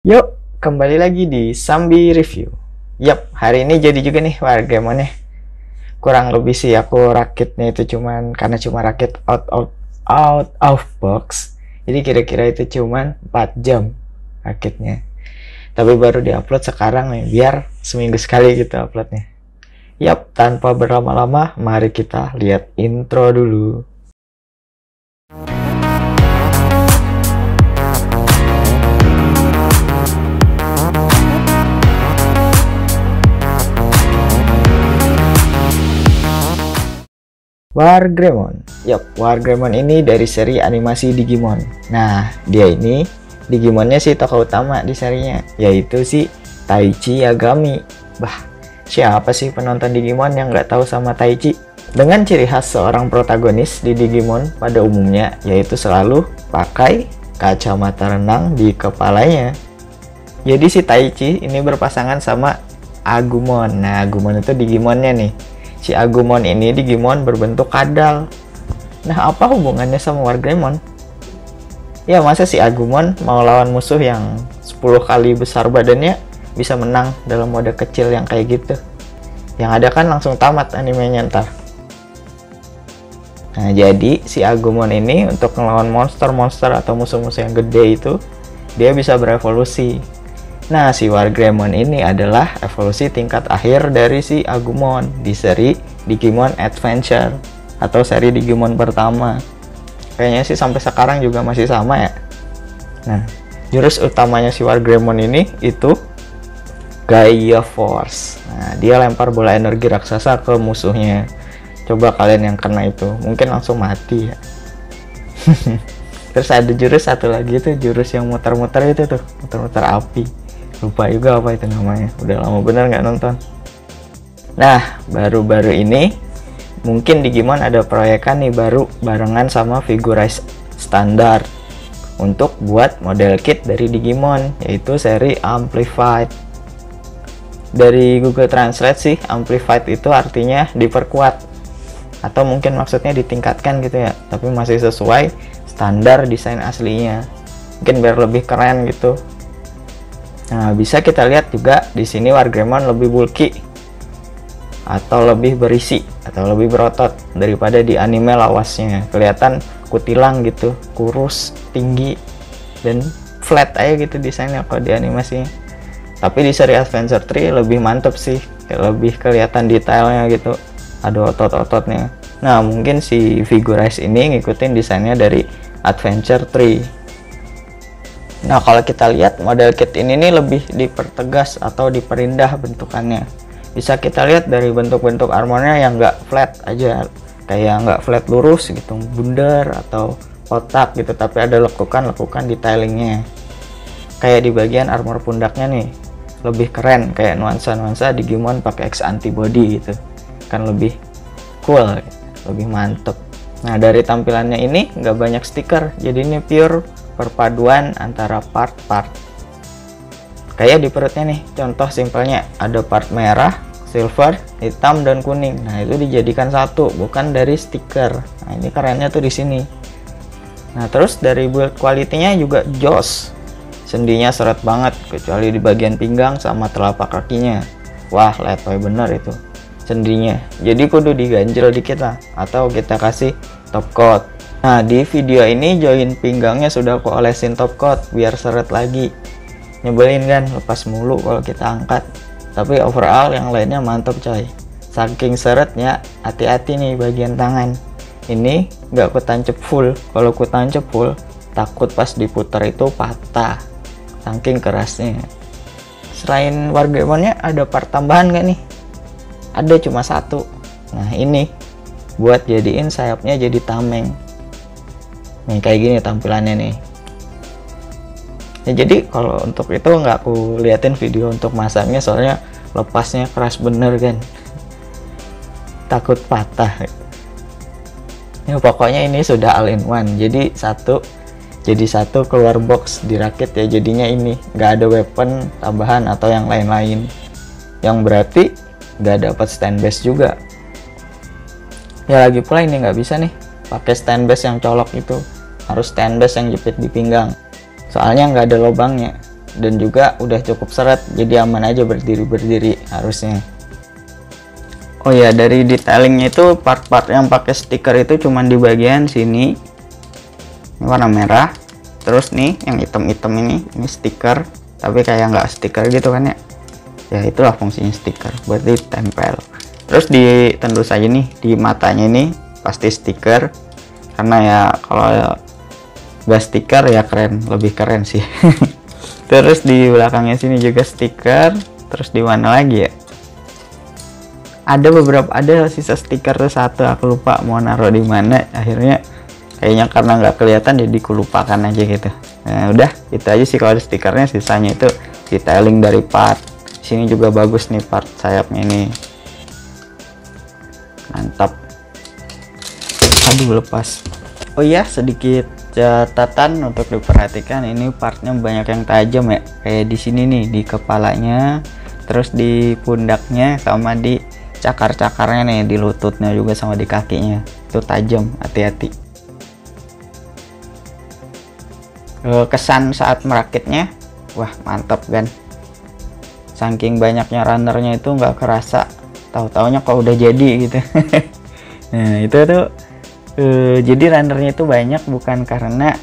Yuk, kembali lagi di Sambi Review. Yap, hari ini jadi juga nih Wargamon-nya. Kurang lebih sih aku rakitnya itu karena cuma rakit out of box. Jadi kira-kira itu cuman 4 jam rakitnya. Tapi baru diupload sekarang nih, biar seminggu sekali gitu uploadnya. Yap, tanpa berlama-lama, mari kita lihat intro dulu. Wargreymon. Yap, Wargreymon ini dari seri animasi Digimon. Nah, dia ini Digimonnya si tokoh utama di serinya, yaitu si Taichi Yagami. Bah, siapa sih penonton Digimon yang nggak tahu sama Taichi? Dengan ciri khas seorang protagonis di Digimon pada umumnya, yaitu selalu pakai kacamata renang di kepalanya. Jadi si Taichi ini berpasangan sama Agumon. Nah, Agumon itu Digimonnya nih. Si Agumon ini Digimon berbentuk kadal. Nah, apa hubungannya sama Wargreymon? Ya, masa si Agumon mau lawan musuh yang 10 kali besar badannya bisa menang dalam mode kecil yang kayak gitu? Yang ada kan langsung tamat animenya ntar. Nah, jadi si Agumon ini untuk melawan monster-monster atau musuh-musuh yang gede itu, dia bisa berevolusi. Nah, si Wargreymon ini adalah evolusi tingkat akhir dari si Agumon di seri Digimon Adventure atau seri Digimon pertama. Kayaknya sih sampai sekarang juga masih sama ya. Nah, jurus utamanya si Wargreymon ini itu Gaia Force. Nah, dia lempar bola energi raksasa ke musuhnya. Coba kalian yang kena itu, mungkin langsung mati ya. Terus ada jurus satu lagi tuh, jurus yang muter-muter itu tuh, muter-muter api. Lupa juga apa itu namanya, udah lama bener nggak nonton. Nah, baru-baru ini mungkin Digimon ada proyekan nih baru barengan sama Figurize standar untuk buat model kit dari Digimon, yaitu seri Amplified. Dari Google Translate sih, Amplified itu artinya diperkuat atau mungkin maksudnya ditingkatkan gitu ya, tapi masih sesuai standar desain aslinya, mungkin biar lebih keren gitu. Nah, bisa kita lihat juga di sini Wargreymon lebih bulky atau lebih berisi atau lebih berotot daripada di anime lawasnya. Kelihatan kutilang gitu, kurus, tinggi, dan flat aja gitu desainnya kalau di animasinya. Tapi di seri Adventure 3 lebih mantep sih, lebih kelihatan detailnya gitu, ada otot-ototnya. Nah, mungkin si Figurize ini ngikutin desainnya dari Adventure 3. Nah, kalau kita lihat model kit ini nih lebih dipertegas atau diperindah bentukannya. Bisa kita lihat dari bentuk-bentuk armornya yang nggak flat aja, kayak nggak flat lurus gitu, bundar atau kotak gitu, tapi ada lekukan-lekukan detailingnya. Kayak di bagian armor pundaknya nih, lebih keren, kayak nuansa-nuansa Digimon pakai X antibody gitu, kan lebih cool, lebih mantep. Nah, dari tampilannya ini nggak banyak stiker, jadi ini pure perpaduan antara part-part. Kayak di perutnya nih, contoh simpelnya ada part merah, silver, hitam, dan kuning. Nah, itu dijadikan satu, bukan dari stiker. Nah, ini kerennya tuh di sini. Nah, terus dari build quality-nya juga jos. Sendinya seret banget, kecuali di bagian pinggang sama telapak kakinya. Wah, letoy bener itu sendinya. Jadi kudu diganjel dikit lah, atau kita kasih top coat. Nah, di video ini join pinggangnya sudah aku olesin top coat biar seret lagi. Nyebelin kan, lepas mulu kalau kita angkat. Tapi overall yang lainnya mantap coy. Saking seretnya, hati-hati nih bagian tangan. Ini nggak aku tancap full. Kalau aku tancap full, takut pas diputar itu patah. Saking kerasnya. Selain Wargreymon-nya ada part tambahan nggak nih? Ada cuma satu. Nah, ini buat jadiin sayapnya jadi tameng. Nih kayak gini tampilannya nih. Ya, jadi kalau untuk itu nggak aku liatin video untuk masangnya, soalnya lepasnya keras bener kan, takut patah. Ya, pokoknya ini sudah all in one, jadi satu keluar box dirakit ya, jadinya ini nggak ada weapon tambahan atau yang lain-lain, yang berarti nggak dapat stand base juga. Ya, lagi pula ini nggak bisa nih pakai stand base yang colok itu, harus stand base yang jepit di pinggang, soalnya nggak ada lubangnya. dan juga udah cukup seret, jadi aman aja berdiri harusnya. Oh ya, dari detailingnya itu part-part yang pakai stiker itu cuman di bagian sini, ini warna merah. Terus nih yang hitam-hitam ini stiker, tapi kayak nggak stiker gitu kan ya. Ya itulah fungsinya stiker, buat ditempel. Terus tentu saja nih di matanya ini pasti stiker, karena ya kalau nggak stiker ya lebih keren sih. Terus di belakangnya sini juga stiker. Terus di mana lagi ya? Ada sisa stiker tuh satu, aku lupa mau naruh di mana. Akhirnya kayaknya karena nggak kelihatan jadi kulupakan aja gitu. Nah udah itu aja sih kalau stikernya, sisanya itu detailing dari part. Sini juga bagus nih part sayapnya ini, mantap. Aduh lepas. Oh iya, sedikit catatan untuk diperhatikan, ini partnya banyak yang tajam ya, kayak di sini nih di kepalanya, terus di pundaknya, sama di cakar-cakarnya nih, di lututnya juga sama di kakinya itu tajam, hati-hati. Kesan saat merakitnya, wah mantap kan, saking banyaknya runnernya itu nggak kerasa, tahu-taunya kok udah jadi gitu. Nah itu tuh jadi runnernya itu banyak bukan karena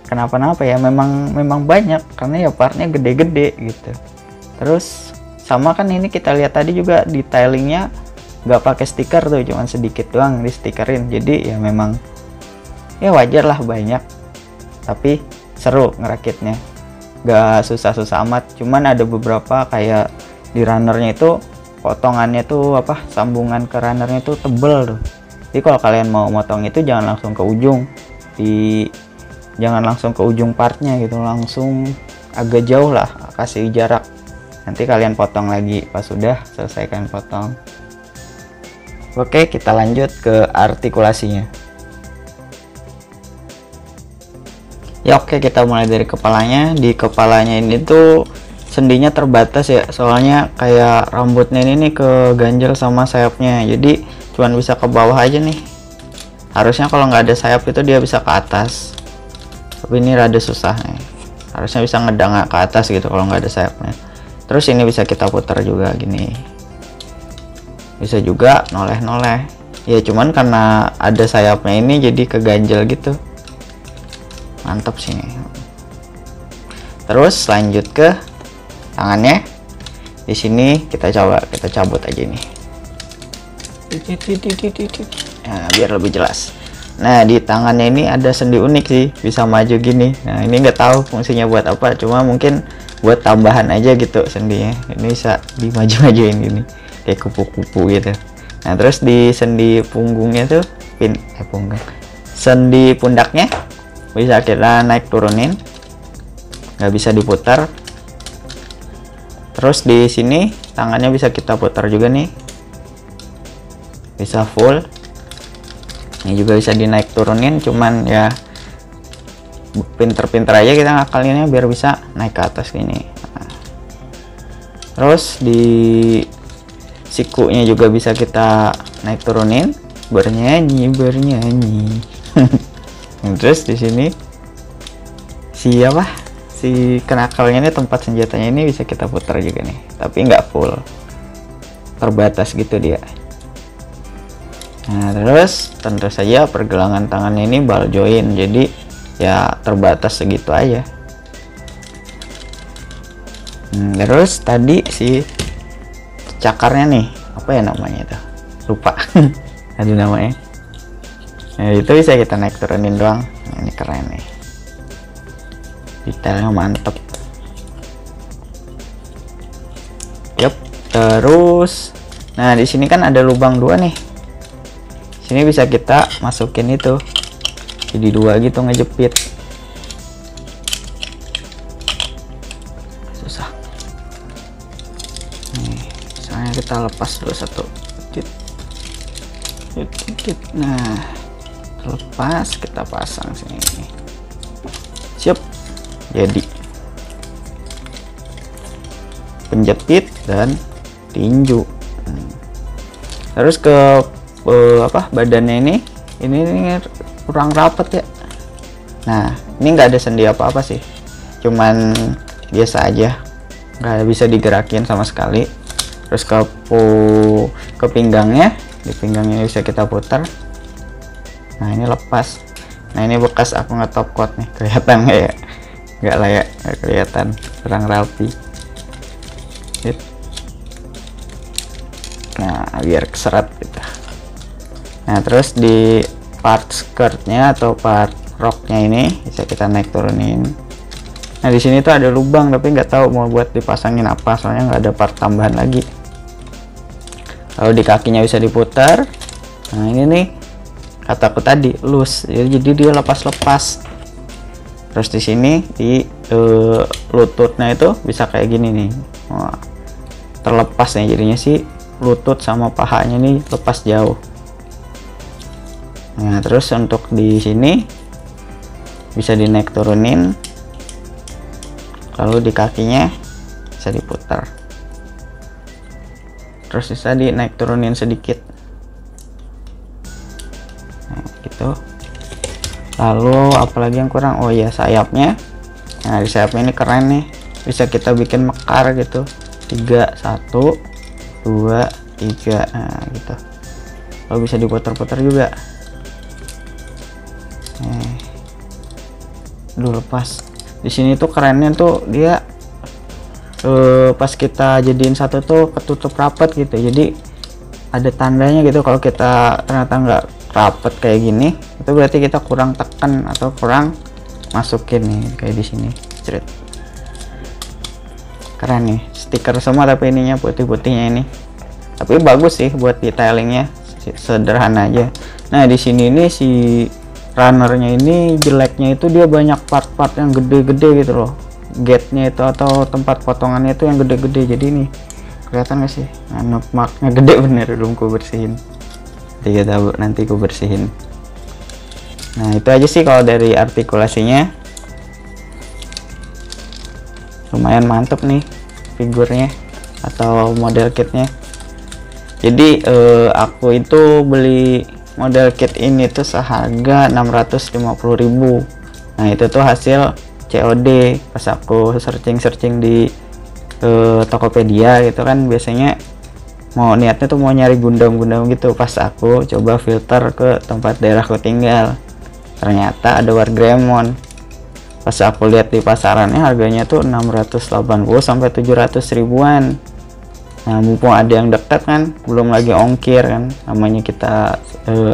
kenapa-napa ya, memang banyak karena ya partnya gede-gede gitu. Terus sama kan ini kita lihat tadi juga detailingnya nggak pakai stiker tuh, cuman sedikit doang di stikerin, jadi ya memang ya wajar lah banyak, tapi seru ngerakitnya, nggak susah-susah amat. Cuman ada beberapa kayak di runnernya itu potongannya tuh apa, sambungan ke runnernya tuh tebel tuh, jadi kalau kalian mau motong itu jangan langsung ke ujung, jangan langsung ke ujung partnya gitu, langsung agak jauh lah, kasih jarak, nanti kalian potong lagi pas sudah selesaikan potong. Oke, kita lanjut ke artikulasinya. Ya oke, kita mulai dari kepalanya. Di kepalanya ini tuh sendinya terbatas ya, soalnya kayak rambutnya ini nih keganjel sama sayapnya, jadi cuman bisa ke bawah aja nih. Harusnya kalau nggak ada sayap itu dia bisa ke atas, tapi ini rada susah nih, harusnya bisa ngedang ke atas gitu kalau nggak ada sayapnya. Terus ini bisa kita putar juga gini, bisa juga noleh-noleh ya, cuman karena ada sayapnya ini jadi keganjel gitu, mantap sih nih. Terus lanjut ke tangannya. Di sini kita cabut aja nih, nah biar lebih jelas. Nah di tangannya ini ada sendi unik sih, bisa maju gini. Nah ini nggak tahu fungsinya buat apa, cuma mungkin buat tambahan aja gitu sendinya. Ini bisa dimaju-majuin gini kayak kupu-kupu gitu. Nah terus di sendi punggungnya tuh sendi pundaknya bisa kita naik turunin, nggak bisa diputar. Terus di sini tangannya bisa kita putar juga nih, bisa full. Ini juga bisa dinaik turunin, cuman ya pinter-pinter aja kita ngakalinnya biar bisa naik ke atas gini. Nah, terus di sikunya juga bisa kita naik turunin, bernyanyi. Terus di sini si kenakalnya ini, tempat senjatanya ini bisa kita putar juga nih, tapi nggak full, terbatas gitu dia. Nah terus tentu saja pergelangan tangannya ini ball joint, jadi ya terbatas segitu aja. Terus tadi si cakarnya nih, apa ya namanya itu, lupa. Ada namanya. Nah itu bisa kita naik turunin doang. Nah, ini keren nih, detailnya mantep. Yup. Terus nah di sini kan ada lubang dua nih, sini bisa kita masukin itu jadi dua gitu, ngejepit. Susah nih, misalnya kita lepas dulu satu, nah lepas, kita pasang sini, siap, jadi penjepit dan tinju. Terus ke badannya ini kurang rapet ya. Nah ini nggak ada sendi apa-apa sih, cuman biasa aja, nggak bisa digerakin sama sekali. Terus ke pinggangnya, di pinggangnya bisa kita putar. Nah ini lepas. Nah ini bekas aku ngetop coat nih, kelihatan nggak ya? Nggak layak, nggak kelihatan, kurang rapi. Nah biar keserat gitu. Nah terus di part skirtnya atau part roknya ini bisa kita naik turunin. Nah di sini tuh ada lubang tapi nggak tahu mau buat dipasangin apa, soalnya nggak ada part tambahan lagi. Lalu di kakinya bisa diputar. Nah ini nih kataku tadi loose, jadi dia lepas-lepas. Terus di sini di lututnya itu bisa kayak gini nih. Wah, terlepas nih, jadinya sih lutut sama pahanya nih lepas jauh. Nah terus untuk di sini bisa dinaik turunin, lalu di kakinya bisa diputar, terus bisa dinaik turunin sedikit. Nah gitu. Lalu apalagi yang kurang, oh ya sayapnya. Nah di sayapnya ini keren nih, bisa kita bikin mekar gitu, 3 1 2 3, nah gitu. Lalu bisa diputar-putar juga. Dulu lepas. Di sini tuh kerennya tuh dia pas kita jadiin satu tuh ketutup rapat gitu, jadi ada tandanya gitu. Kalau kita ternyata nggak rapet kayak gini, itu berarti kita kurang tekan atau kurang masukin nih, kayak di sini. Keren nih, stiker semua tapi ininya putih-putihnya ini. Tapi bagus sih buat detailingnya, sederhana aja. Nah di sini nih si runnernya ini jeleknya itu dia banyak part-part yang gede-gede gitu loh, gate-nya itu atau tempat potongannya itu yang gede-gede. Jadi ini kelihatan gak sih, nah, marknya gede bener, belum ku bersihin. Nanti ku bersihin. Nah itu aja sih kalau dari artikulasinya, lumayan mantep nih figurnya atau model kitnya. Jadi aku itu beli model kit ini tuh seharga 650.000. Nah itu tuh hasil COD pas aku searching di Tokopedia gitu kan. Biasanya mau niatnya tuh mau nyari Gundam gitu, pas aku coba filter ke tempat daerahku tinggal, ternyata ada Wargreymon. Pas aku lihat di pasarannya harganya tuh 680 sampai 700 ribuan. Nah mumpung ada yang dekat kan, belum lagi ongkir kan, namanya kita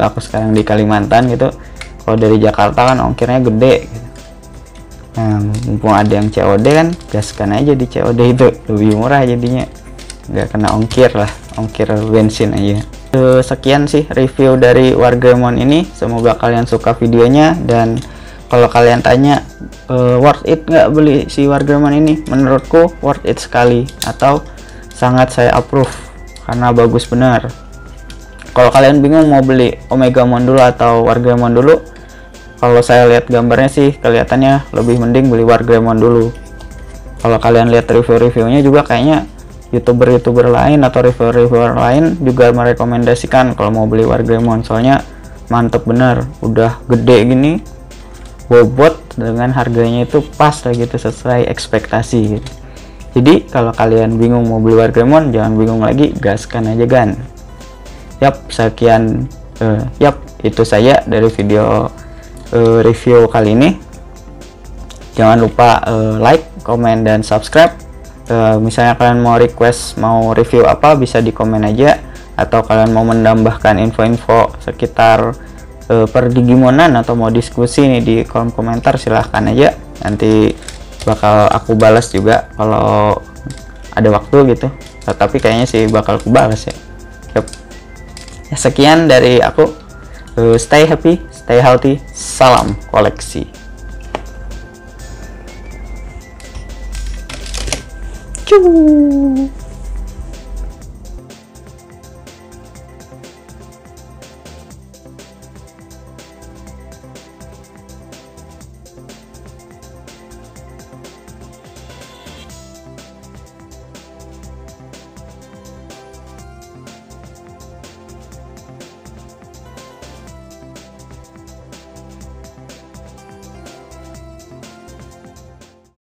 aku sekarang di Kalimantan gitu, kalau dari Jakarta kan ongkirnya gede gitu. Nah mumpung ada yang COD kan, gaskan aja di COD, itu lebih murah jadinya, nggak kena ongkir lah, ongkir bensin aja. Sekian sih review dari Wargreymon ini, semoga kalian suka videonya. Dan kalau kalian tanya worth it nggak beli si Wargreymon ini, menurutku worth it sekali, atau sangat saya approve karena bagus benar. Kalau kalian bingung mau beli Omegamon dulu atau Wargreymon dulu, kalau saya lihat gambarnya sih kelihatannya lebih mending beli Wargreymon dulu. Kalau kalian lihat review-reviewnya juga kayaknya youtuber lain atau reviewer lain juga merekomendasikan kalau mau beli Wargreymon, soalnya mantep bener, udah gede gini, bobot, dengan harganya itu pas lah gitu, sesuai ekspektasi gitu. Jadi kalau kalian bingung mau beli Wargreymon, jangan bingung lagi, gaskan aja kan. Yap, sekian itu saja dari video review kali ini. Jangan lupa like, komen, dan subscribe. Misalnya kalian mau request mau review apa, bisa di komen aja, atau kalian mau menambahkan info-info sekitar per Digimonan atau mau diskusi nih di kolom komentar, silahkan aja, nanti bakal aku balas juga kalau ada waktu gitu. Tapi kayaknya sih bakal aku balas ya. Yep. Ya sekian dari aku, stay happy, stay healthy, salam koleksi. Ciao.